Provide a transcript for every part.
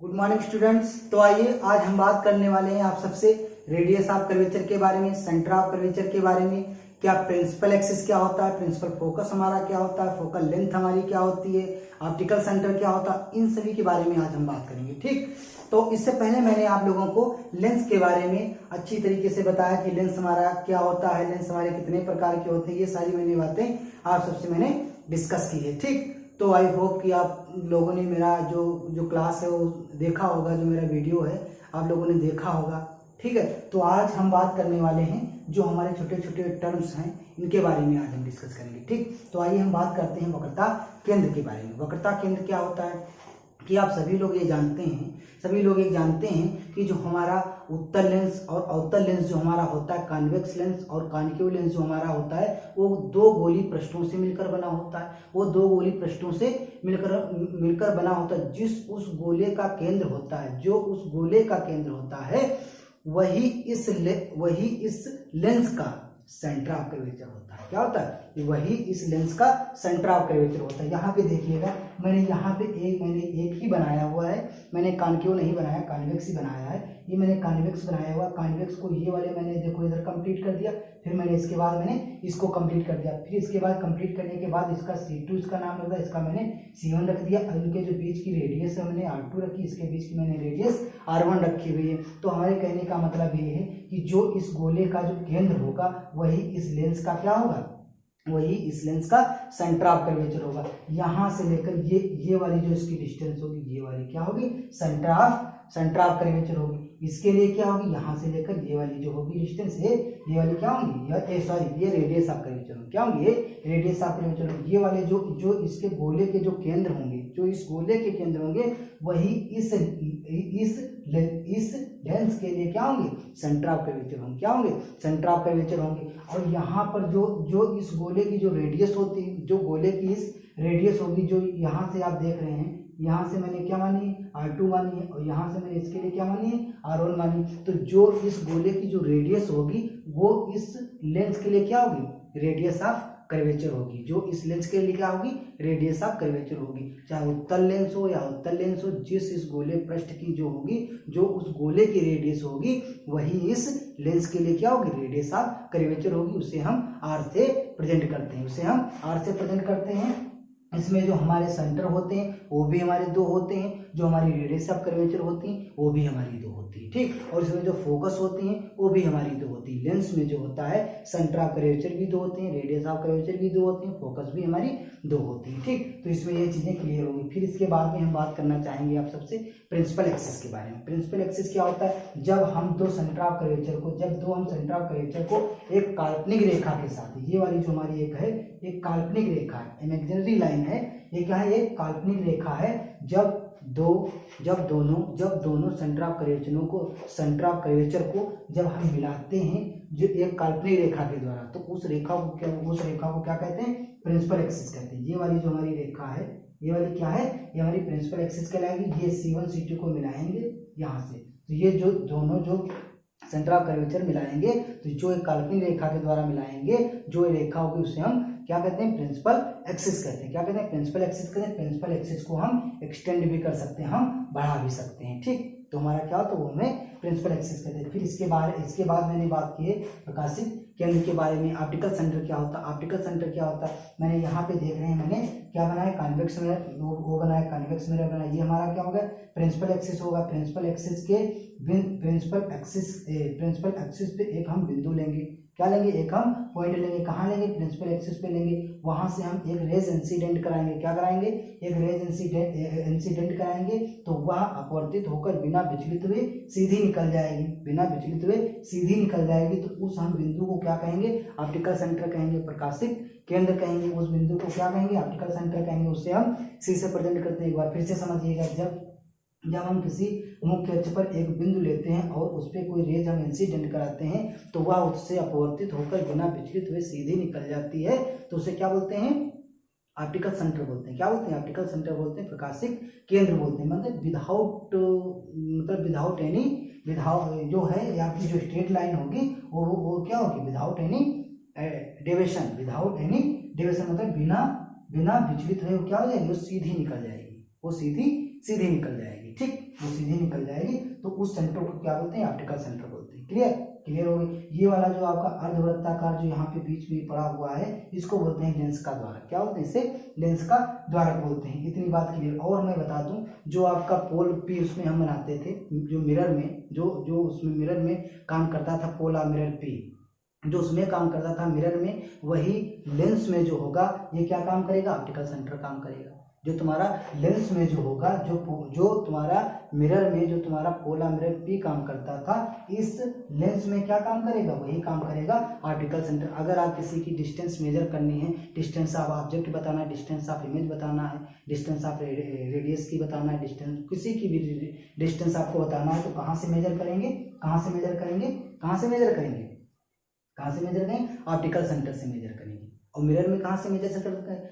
Good morning students. तो आइए आज हम बात करने वाले हैं आप सबसे रेडियस ऑफ कर्वेचर के बारे में, सेंटर ऑफ कर्वेचर के बारे में, क्या प्रिंसिपल एक्सिस क्या होता है, प्रिंसिपल फोकस हमारा क्या होता है, फोकल लेंथ हमारी क्या होती है, ऑप्टिकल सेंटर क्या होता है, इन सभी के बारे में आज हम बात करेंगे। ठीक, तो इससे पहले मैंने आप लोगों को लेंस के बारे में अच्छी तरीके से बताया कि लेंस हमारा क्या होता है, लेंस हमारे कितने प्रकार के होते हैं, ये सारी मैंने बातें आप सबसे मैंने डिस्कस की है। ठीक, तो आई होप कि आप लोगों ने मेरा जो क्लास है वो देखा होगा, जो मेरा वीडियो है आप लोगों ने देखा होगा। ठीक है, तो आज हम बात करने वाले हैं जो हमारे छोटे छोटे टर्म्स हैं इनके बारे में आज हम डिस्कस करेंगे। ठीक, तो आइए हम बात करते हैं वक्रता केंद्र के बारे में। वक्रता केंद्र क्या होता है कि आप सभी लोग ये जानते हैं कि जो हमारा उत्तल लेंस और अवतल लेंस जो हमारा होता है, कॉन्वेक्स लेंस और कॉन्केव लेंस जो हमारा होता है, वो दो गोली पृष्ठों से मिलकर बना होता है। वो दो गोली पृष्ठों से मिलकर बना होता है। जिस उस गोले का केंद्र होता है, जो उस गोले का केंद्र होता है, वही इस लेंस का सेंटर ऑफ कर्वेचर होता है। क्या होता है? वही इस लेंस का सेंटर ऑफ कर्वेचर होता है। यहाँ पे देखिएगा, मैंने एक ही बनाया हुआ है, मैंने कॉन्केव नहीं बनाया, कॉन्वेक्स ही बनाया है। ये मैंने कॉन्वेक्स बनाया हुआ, कॉन्वेक्स को ये वाले मैंने देखो इधर कंप्लीट कर दिया, फिर मैंने इसके बाद मैंने इसको कंप्लीट कर दिया, फिर इसके बाद कंप्लीट करने के बाद इसका C2 इसका नाम रखा, इसका मैंने C1 रख दिया। इनके जो बीच की रेडियस है मैंने R2 रखी, इसके बीच की मैंने रेडियस R1 रखी हुई है। तो हमारे कहने का मतलब ये है कि जो इस गोले का जो केंद्र होगा वही इस लेंस का क्या होगा, वही इस लेंस का सेंटर ऑफ कर्वेचर होगा। यहाँ से लेकर ये वाली जो इसकी डिस्टेंस होगी, ये वाली क्या होगी, सेंटर ऑफ कर्वेचर होगी। इसके लिए क्या होगी, यहाँ से लेकर ये वाली जो होगी डिस्टेंस है, ये वाली क्या होंगी, ये रेडियस ऑफ कर्वेचर होगी। क्या होंगी? ये रेडियस ऑफ कर्वेचर होगी। ये वाले जो इसके गोले के जो केंद्र होंगे, जो इस गोले के केंद्र होंगे, वही इस लेंस के लिए क्या होंगे, सेंटर ऑफ कर्वेचर होंगे। क्या होंगे? सेंटर ऑफ कर्वेचर होंगे। और यहाँ पर जो इस गोले की जो रेडियस होती है, जो गोले की इस रेडियस होगी, जो यहाँ से आप देख रहे हैं, यहाँ से मैंने क्या मानी है, R2 मानी है, और यहाँ से मैंने इसके लिए क्या मानी है, R1 मानी। तो जो इस गोले की जो रेडियस होगी वो इस लेंस के लिए क्या होगी, रेडियस ऑफ कर्वेचर होगी। जो इस लेंस के लिए क्या होगी, रेडियस ऑफ कर्वेचर होगी। चाहे उत्तल लेंस हो या उत्तल लेंस हो, जिस इस गोले पृष्ठ की जो होगी, जो उस गोले की रेडियस होगी, वही इस लेंस के लिए क्या होगी, रेडियस ऑफ कर्वेचर होगी। उसे हम R से प्रेजेंट करते हैं। इसमें जो हमारे सेंटर होते हैं वो भी हमारे दो होते हैं, जो हमारी रेडियस ऑफ कर्वेचर होती हैं वो भी हमारी दो होती है। ठीक, और इसमें जो फोकस होती हैं वो भी हमारी दो होती है। लेंस में जो होता है सेंटर ऑफ कर्वेचर भी दो होते हैं, रेडियस ऑफ कर्वेचर भी दो होती हैं, फोकस भी हमारी दो होती है। ठीक, तो इसमें ये चीजें क्लियर होंगी। फिर इसके बाद में हम बात करना चाहेंगे आप सबसे प्रिंसिपल एक्सिस के बारे में। प्रिंसिपल एक्सिस क्या होता है? जब हम दो सेंटर ऑफ कर्वेचर को एक काल्पनिक रेखा के साथ, ये वाली जो हमारी एक काल्पनिक रेखा है, इमेजिनरी लाइन है, ये क्या है, एक काल्पनिक रेखा है। जब दोनों सेंटर ऑफ कर्वेचर को जब हम मिलाते हैं जो एक काल्पनिक रेखा के द्वारा, तो उस रेखा को क्या कहते हैं, प्रिंसिपल एक्सिस कहते हैं। ये वाली जो हमारी रेखा है, ये वाली क्या है, ये हमारी प्रिंसिपल एक्सिस कहलाएगी। ये C1 C2 को मिलाएंगे यहाँ से, तो ये जो दोनों जो सेंटर ऑफ कर्वेचर मिलाएंगे, तो जो एक काल्पनिक रेखा के द्वारा मिलाएंगे, जो रेखा होगी उसे हम क्या कहते हैं, प्रिंसिपल एक्सिस कहते हैं। क्या कहते हैं, प्रिंसिपल एक्सिस कहते हैं। प्रिंसिपल एक्सिस को हम एक्सटेंड भी कर सकते हैं, हम बढ़ा भी सकते हैं। ठीक, तो हमारा क्या होता है, वो हमें प्रिंसिपल एक्सिस कहते हैं। फिर इसके बाद मैंने बात की है प्रकाशित केंद्र के बारे में। ऑप्टिकल सेंटर क्या होता है, मैंने यहाँ पे देख रहे हैं, मैंने क्या बनाया, कॉन्वेक्स मिरर वो बनाया, कॉन्वेक्स मिरर बनाया। ये हमारा क्या होगा, प्रिंसिपल एक्सिस होगा। प्रिंसिपल एक्सिस पे एक हम बिंदु लेंगे, क्या लेंगे, एक हम पॉइंट लेंगे। कहाँ लेंगे, प्रिंसिपल एक्सिस पे लेंगे। वहां से हम एक रेज इंसिडेंट कराएंगे। क्या कराएंगे, एक रेज इंसिडेंट कराएंगे, तो वह अपवर्तित होकर बिना विचलित हुए सीधी निकल जाएगी। तो उस हम बिंदु को क्या कहेंगे, ऑप्टिकल सेंटर कहेंगे, प्रकाशित केंद्र कहेंगे। उस बिंदु को क्या कहेंगे, ऑप्टिकल सेंटर कहेंगे। उससे हम C से प्रेजेंट करते हैं। एक बार फिर से समझिएगा, जब हम किसी मुख्य अक्ष पर एक बिंदु लेते हैं और उस पर कोई रेज हम इंसिडेंट कराते हैं, तो वह उससे अपवर्तित होकर बिना विचलित हुए सीधी निकल जाती है। तो उसे क्या बोलते हैं, ऑप्टिकल सेंटर बोलते हैं। क्या बोलते हैं, ऑप्टिकल सेंटर बोलते हैं, प्रकाशिक केंद्र बोलते हैं। मतलब विदाउट जो है आपकी जो स्ट्रेट लाइन होगी वो क्या होगी, विदाउट एनी डेविएशन मतलब बिना विचलित हुए क्या हो जाएगी, वो सीधी निकल जाएगी। वो सीधी सीधी निकल जाएगी, ठीक, वो सीधी निकल जाएगी। तो उस सेंटर को क्या बोलते हैं, ऑप्टिकल सेंटर बोलते हैं। क्लियर, क्लियर हो गई। ये वाला जो आपका अर्धवृत्ताकार जो यहाँ पे बीच में पड़ा हुआ है, इसको बोलते हैं लेंस का द्वारक। क्या बोलते हैं, इसे लेंस का द्वारक बोलते हैं। इतनी बात क्लियर। और मैं बता दूं, जो आपका पोल पी उसमें हम बनाते थे, जो मिरर में जो उसमें मिरर में काम करता था, पोला मिरर पी जो उसमें काम करता था मिरर में, वही लेंस में जो होगा ये क्या काम करेगा, ऑप्टिकल सेंटर काम करेगा। जो तुम्हारा लेंस में जो होगा, जो तुम्हारा मिरर में जो तुम्हारा पोला मिरर पी काम करता था, इस लेंस में क्या काम करेगा, वही काम करेगा ऑप्टिकल सेंटर। अगर आप किसी की डिस्टेंस मेजर करनी है, डिस्टेंस ऑफ ऑब्जेक्ट बताना है, डिस्टेंस ऑफ इमेज बताना है, डिस्टेंस ऑफ रेडियस की बताना है, डिस्टेंस किसी की भी डिस्टेंस आपको बताना है, तो कहाँ से मेजर करेंगे, कहाँ से मेजर करेंगे, कहाँ से मेजर करेंगे, कहाँ से मेजर करेंगे, ऑप्टिकल सेंटर से मेजर करेंगे। और मिरर में कहाँ से मेजर से करते हैं,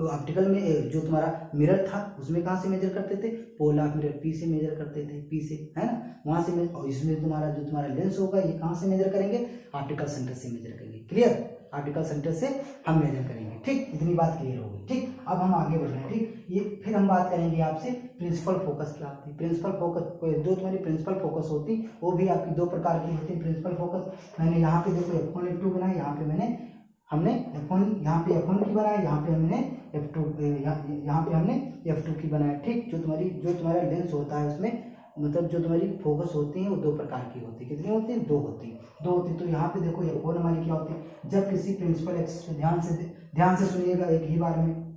ऑप्टिकल में जो तुम्हारा मिरर था उसमें कहाँ से मेजर करते थे, पोला मिरर पी से मेजर करते थे, पी से, है ना, वहाँ से मेजर। और इसमें तुम्हारा जो तुम्हारा लेंस होगा ये कहाँ से मेजर करेंगे, ऑप्टिकल सेंटर से मेजर करेंगे। क्लियर, ऑप्टिकल सेंटर से हम मेजर करेंगे, ठीक, इतनी बात क्लियर होगी, ठीक। अब हम आगे बढ़ रहे हैं, ठीक। ये फिर हम बात करेंगे आपसे प्रिंसिपल फोकस क्या होती है। प्रिंसिपल फोकस, जो तुम्हारी प्रिंसिपल फोकस होती वो भी आपकी दो प्रकार की होती है। प्रिंसिपल फोकस मैंने यहाँ पे देखो F1 F2 बनाया, यहाँ पे हमने F1 यहाँ पे F1 की बनाया, यहाँ पे हमने F2 यहाँ पे हमने F2 की बनाया, ठीक। जो तुम्हारा लेंस होता है उसमें, मतलब जो तुम्हारी फोकस होती है वो दो प्रकार की होती है। कितनी होती है, दो होती है। तो यहाँ पे देखो F1 हमारी क्या होती है, जब किसी प्रिंसिपल एक्सिस पे ध्यान से सुनिएगा एक ही बार में,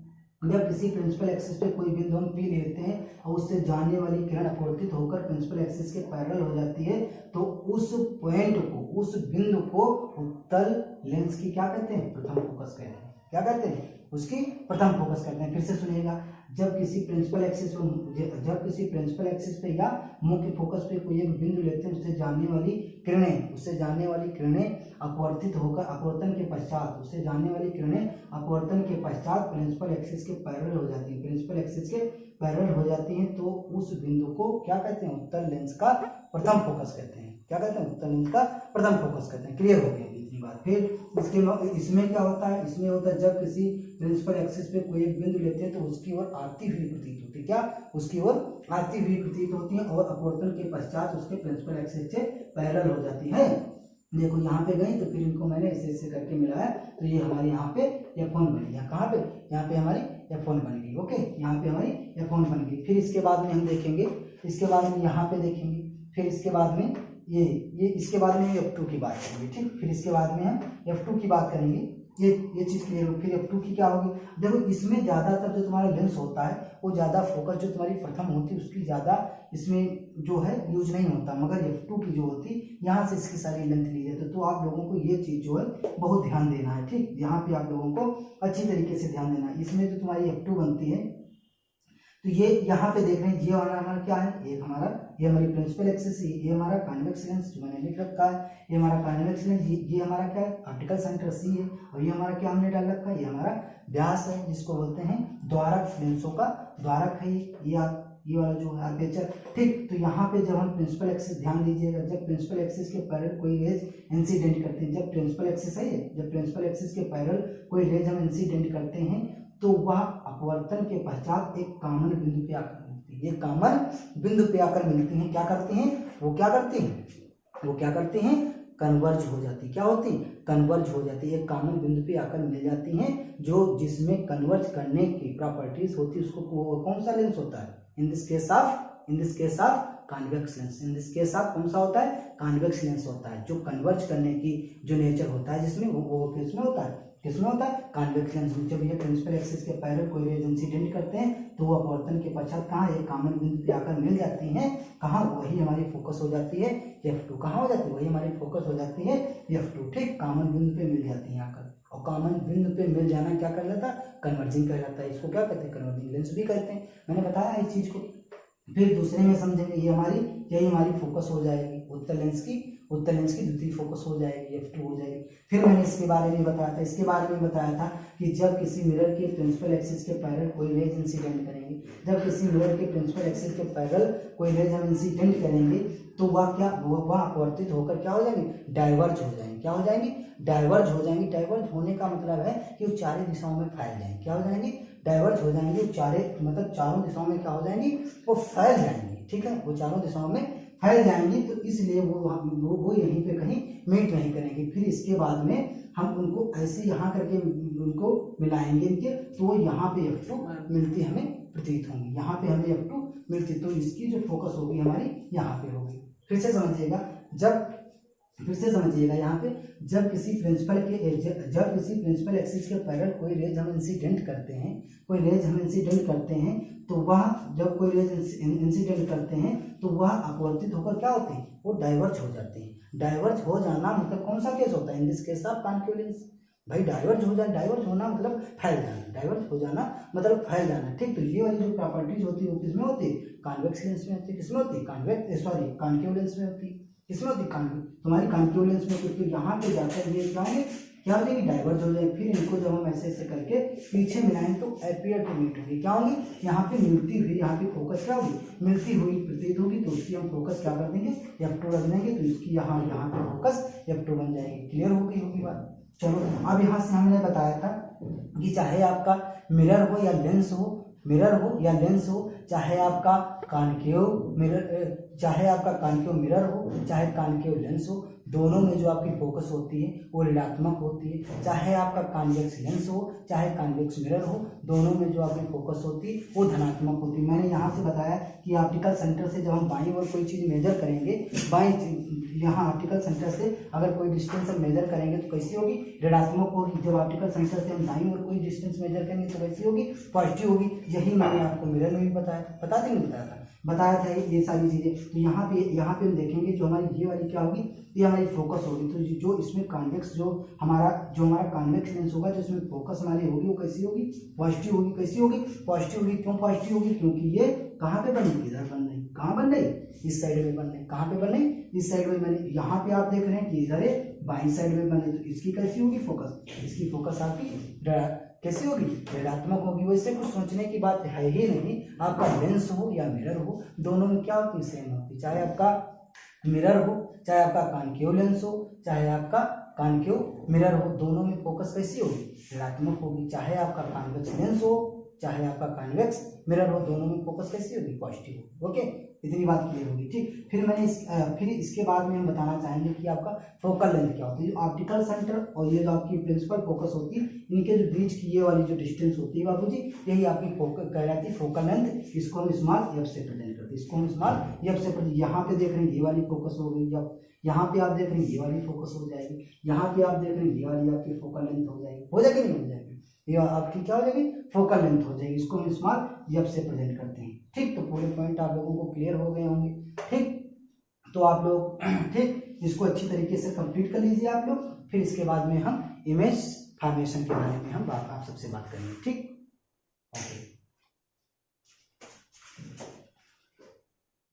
जब किसी प्रिंसिपल एक्सिस पे कोई बिंदु हम पी लेते हैं और उससे जाने वाली किरण अपवर्तित होकर प्रिंसिपल एक्सिस के पैरेलल हो जाती है, तो उस पॉइंट को, उस बिंदु को उत्तल लेंस की क्या कहते हैं, प्रथम फोकस कहते हैं। क्या कहते हैं, उसकी प्रथम फोकस करते हैं। फिर से सुनिएगा, जब किसी प्रिंसिपल एक्सिस पे या मुख्य फोकस पे कोई एक बिंदु लेते हैं, उससे जाने वाली किरणें अपवर्तित होकर अपवर्तन के पश्चात प्रिंसिपल एक्सिस के पैरेलल हो जाती है। प्रिंसिपल एक्सिस के पैरेलल हो जाती हैं तो उस बिंदु को क्या कहते हैं, उत्तल लेंस का प्रथम फोकस कहते हैं। क्या कहते हैं, उत्तल लेंस का प्रथम फोकस कहते हैं। क्लियर हो गया इतनी बात। फिर इसमें क्या होता है, इसमें होता है जब किसी प्रिंसिपल एक्सिस पे कोई एक बिंदु लेते हैं तो उसकी ओर आती हुई प्रतीत होती है। क्या, उसकी ओर आती हुई प्रतीत होती है और अपवर्तन के पश्चात उसके प्रिंसिपल एक्सिस से पैरेलल हो जाती है। देखो यहाँ पे गई तो फिर इनको मैंने ऐसे करके मिलाया, तो ये हमारी यहाँ पे F1 बन गया। कहाँ पे, यहाँ पे हमारी F1 बन गई। ओके, यहाँ पे हमारी F1 बन गई। फिर इसके बाद में हम देखेंगे, इसके बाद में यहाँ पे देखेंगे, फिर इसके बाद में ये इसके बाद में F2 की बात करेंगे, ठीक। फिर इसके बाद में हम F2 की बात करेंगे। ये चीज क्लियर हो। फिर F2 की क्या होगी, देखो इसमें ज्यादातर जो तुम्हारा लेंस होता है वो ज्यादा फोकस जो तुम्हारी प्रथम होती है उसकी ज्यादा इसमें जो है यूज नहीं होता, मगर F2 की जो होती यहाँ से इसकी सारी लेंथ ली जाती है। तो आप लोगों को ये चीज जो है बहुत ध्यान देना है, ठीक। यहाँ पे आप लोगों को अच्छी तरीके से ध्यान देना है। इसमें जो तुम्हारी F2 बनती है, तो ये यहाँ पे देख रहे हैं, ये हमारा क्या है, ये हमारी प्रिंसिपल एक्सिस, ये हमारा कॉन्वेक्स लेंस जो मैंने लिख रखा है, ये हमारा कॉन्वेक्स लेंस, ये हमारा क्या है, ऑप्टिकल सेंटर C है। और ये हमारा क्या हमने डाल रखा है, ये हमारा व्यास है, जिसको बोलते हैं द्वारक, लेंसों का द्वारक है ये वाला जो है आर्मेचर, ठीक। तो यहाँ पे जब हम प्रिंसिपल एक्सिस, ध्यान दीजिएगा, जब प्रिंसिपल एक्सिस के पैरेलल कोई रेज इंसिडेंट करते हैं, जब प्रिंसिपल एक्सिस के पैरेलल कोई रेज हम इंसिडेंट करते हैं तो वह अपवर्तन के पश्चात एक कॉमन बिंदु पे आकर मिलती है। ये कॉमन बिंदु पे आकर मिलती हैं, क्या करती हैं, वो क्या करती हैं, कन्वर्ज हो जाती। क्या होती, कन्वर्ज हो जाती है, एक कॉमन बिंदु पे आकर मिल जाती हैं, जो जिसमें कन्वर्ज करने की प्रॉपर्टीज होती है, उसको वो कौन सा लेंस होता है, in this case of convex lens. In this case of कौन सा होता है, कॉन्वेक्स लेंस होता है, जो कन्वर्ज करने की जो नेचर होता है, जिसमें वो किसमें होता है, कॉन्वेक्स लेंस। जब ये प्रिंसिपल एक्सिस के पैरेलल कोई रेज इंसिडेंट करते हैं तो वो अपवर्तन के पश्चात कहाँ, एक कॉमन बिंदु पे आकर मिल जाती हैं, कहाँ, वही हमारी फोकस हो जाती है F2। कहाँ हो जाती है, वही हमारी फोकस हो जाती है F2, ठीक। कॉमन बिंदु पे मिल जाती है आकर, और कॉमन बिंदु पे मिल जाना क्या कर लेता है, कन्वर्जिंग कहलाता है। इसको क्या कहते हैं, कन्वर्जिंग लेंस भी कहते हैं। मैंने बताया इस चीज को। फिर दूसरे में समझेंगे, यही हमारी फोकस हो जाएगी, उत्तल लेंस की द्वितीय फोकस हो जाएगी, F2 हो जाएगी। फिर मैंने इसके बारे में बताया था कि जब किसी मिरर के प्रिंसिपल एक्सिस के पैरेलल कोई रेज इंसिडेंट करेंगे, तो वह अपवर्तित होकर क्या हो जाएंगे, डाइवर्ज हो जाएंगे। डाइवर्ज होने का मतलब है कि वो चारों दिशाओं में फैल जाएंगे। क्या हो जाएंगे, डाइवर्ज हो जाएंगे, मतलब चारों दिशाओं में क्या हो जाएंगी, वो फैल जाएंगी, ठीक है, वो चारों दिशाओं में फैल जाएंगी। तो इसलिए वो यहीं पे कहीं मीट नहीं करेंगे। फिर इसके बाद में हम उनको ऐसे यहाँ करके उनको मिलाएंगे इनके, तो वो यहाँ पे F2 मिलती हमें प्रतीत होंगी, यहाँ पे हमें F2 मिलती, तो इसकी जो फोकस होगी हमारी यहाँ पे होगी। फिर से समझिएगा, यहाँ पे जब किसी प्रिंसिपल एक्सिस के पैरेलल कोई रेज हम इंसिडेंट करते हैं, तो वह जब कोई रेज इंसिडेंट करते हैं तो वह अपवर्तित होकर क्या होते हैं, वो डाइवर्ज हो जाते हैं। डाइवर्ज हो जाना मतलब कौन सा केस होता है, in this case of concave lens. भाई डाइवर्ज होना मतलब फैल जाना, ठीक। तो ये वाली जो प्रॉपर्टीज होती है वो किसमें होती है, कॉन्वेक्स लेंस में होती है। किसमें होती है, कॉन्केव लेंस में होती है। किसमें होती है, तुम्हारी कॉन्केव लेंस में। तो यहाँ पे जाकर ये क्या हो जाएगी, डाइवर्ज हो जाएगी। फिर इनको जब हम ऐसे करके पीछे मिलाएं तो अपीयर टू मीट होगी, क्या होगी, यहाँ पे मिलती हुई, यहाँ पे फोकस क्या होगी, मिलती हुई प्रतीत होगी। तो उसकी हम फोकस क्या कर देंगे, F2 रख देंगे, तो इसकी यहाँ पे फोकस F2 बन जाएगी। क्लियर होगी बात। चलो अब यहाँ से हमने बताया था कि चाहे आपका मिरर हो या लेंस हो, चाहे आपका कॉन्केव मिरर हो, चाहे कॉन्केव लेंस हो, दोनों में जो आपकी फोकस होती है वो ऋणात्मक होती है। चाहे आपका कॉन्वेक्स लेंस हो, चाहे कॉन्वेक्स मिरर हो, दोनों में जो आपकी फोकस होती है वो धनात्मक होती है। मैंने यहाँ से बताया कि ऑप्टिकल सेंटर से जब हम बाईं ओर कोई चीज़ मेजर करेंगे, यहाँ ऑप्टिकल सेंटर से अगर कोई डिस्टेंस हम मेजर करेंगे तो कैसी होगी, ऋणात्मक होगी। जब ऑप्टिकल सेंटर से हम दाईं ओर कोई डिस्टेंस मेजर करेंगे तो कैसी होगी, पॉजिटिव होगी। यही मैंने आपको मिरर में भी बताया था ये सारी चीज़ें। तो यहाँ पे हम देखेंगे जो हमारी ये वाली क्या होगी, ये हमारी फोकस होगी। तो जो इसमें कॉन्वेक्स जो हमारा कॉन्वेक्स लेंस होगा, जो इसमें फोकस हमारी होगी वो कैसी होगी, पॉजिटिव होगी। कैसी होगी, पॉजिटिव होगी। क्यों पॉजिटिव होगी, क्योंकि ये कहाँ पे बन रही, इधर बन रही। कहाँ बन रही, इस साइड में बन रही। कहाँ पे बन रही, इस साइड में बन रही। यहाँ पे आप देख रहे हैं कि इधर बाईं साइड में बन रही, तो इसकी कैसी होगी फोकस, इसकी फोकस आपकी कैसी होगी, ऋणात्मक होगी। वैसे कुछ सोचने की बात है ही नहीं। आपका लेंस हो या मिरर हो, दोनों में क्या होती है, सेम होती है। चाहे आपका मिरर हो, चाहे आपका कॉन्केव लेंस हो, चाहे आपका कॉन्केव मिरर हो, दोनों में फोकस कैसी होगी, ऋणात्मक होगी। चाहे आपका कॉन्वेक्स लेंस हो, चाहे आपका कॉन्वेक्स मिरर हो, दोनों में फोकस कैसी होगी, पॉजिटिव होगी। ओके, इतनी बात क्लियर होगी, ठीक। फिर इसके बाद में हम बताना चाहेंगे कि आपका फोकल लेंथ क्या होती है। जो ऑप्टिकल सेंटर और ये जो आपकी प्रिंसिपल फोकस होती है, इनके जो बीच की ये वाली जो डिस्टेंस होती है बाबूजी, यही आपकी कहलाती है फोकल लेंथ। इसको हम स्मॉल f से प्रेजेंट करते हैं। यहाँ पे देख रहे हैं ये वाली फोकस हो गई, यहाँ पे आप देख रहे हैं ये वाली फोकस हो जाएगी, यहाँ पे आप देख रहे हैं ये वाली आपकी फोकल लेंथ हो जाएगी, नहीं हो जाएगी, ये आपकी क्या हो जाएगी, फोकल लेंथ हो जाएगी। इसको हम स्मॉल f से प्रेजेंट करते हैं, ठीक। तो पूरे पॉइंट आप लोगों को क्लियर हो गए होंगे, ठीक। तो आप लोग ठीक इसको अच्छी तरीके से कंप्लीट कर लीजिए आप लोग। फिर इसके बाद में हम इमेज फॉर्मेशन के बारे में हम आप सबसे बात करेंगे, ठीक।